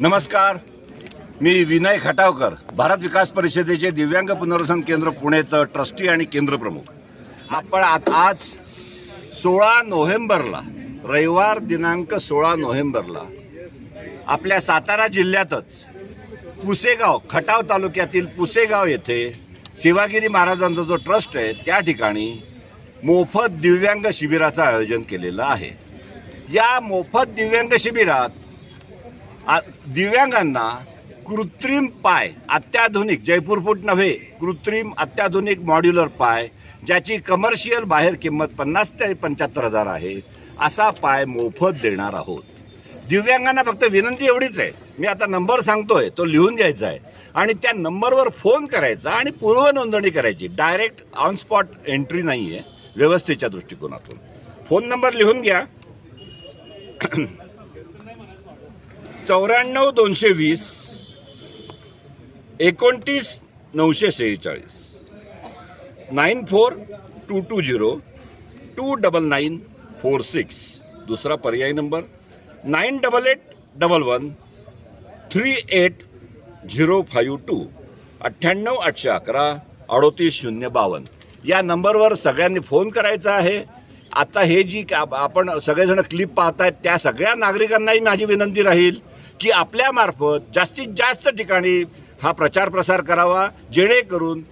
नमस्कार, मी विनय खटावकर, भारत विकास परिषदेचे दिव्यांग पुनर्वसन केंद्र पुणेचं ट्रस्टी आणि केंद्र प्रमुख. आपण आज 16 नोव्हेंबरला, रविवार दिनांक 16 नोव्हेंबरला आपल्या सातारा जिल्ह्यातच पुसेगाव, खटाव तालुक्यातील पुसेगाव येथे सेवागिरी महाराजांचा जो ट्रस्ट आहे त्या ठिकाणी मोफत दिव्यांग शिबिराचं आयोजन केलेलं आहे. या मोफत दिव्यांग शिबिरात दिव्यांगांना कृत्रिम पाय, अत्याधुनिक, जयपूर फूट नव्हे, कृत्रिम अत्याधुनिक मॉड्युलर पाय, ज्याची कमर्शियल बाहेर किंमत 50 ते 75 हजार आहे, असा पाय मोफत देणार आहोत. दिव्यांगांना फक्त विनंती एवढीच आहे, मी आता नंबर सांगतोय तो लिहून घ्यायचा आहे आणि त्या नंबरवर फोन करायचा आणि पूर्व नोंदणी करायची. डायरेक्ट ऑन स्पॉट एंट्री नाही आहे, व्यवस्थेच्या दृष्टिकोनातून. फोन नंबर लिहून घ्या. 94 220 29 946, 94 220 299 46. दुसरा पर्यायी नंबर 98 11 38052, 98 811 38 052. या नंबरवर सगळ्यांनी फोन करायचा आहे. आता हे जी आपण सगळेजण क्लिप पाहतायत त्या सगळ्या नागरिकांनाही माझी विनंती राहील की आपल्यामार्फत जास्तीत जास्त ठिकाणी हा प्रचार प्रसार करावा, जेणेकरून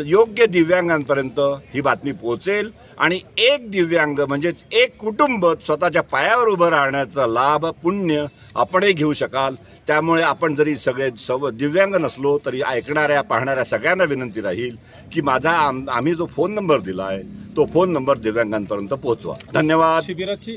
योग्य दिव्यांगांपर्यंत ही बातमी पोहोचेल आणि एक दिव्यांग म्हणजेच एक कुटुंब स्वतःच्या पायावर उभं राहण्याचा लाभ, पुण्य आपणही घेऊ शकाल. त्यामुळे आपण जरी सगळे दिव्यांग नसलो तरी ऐकणाऱ्या, पाहणाऱ्या सगळ्यांना विनंती राहील की आम्ही जो फोन नंबर दिला आहे तो फोन नंबर दिव्यांगांपर्यंत पोहोचवा. धन्यवाद. शिबिराची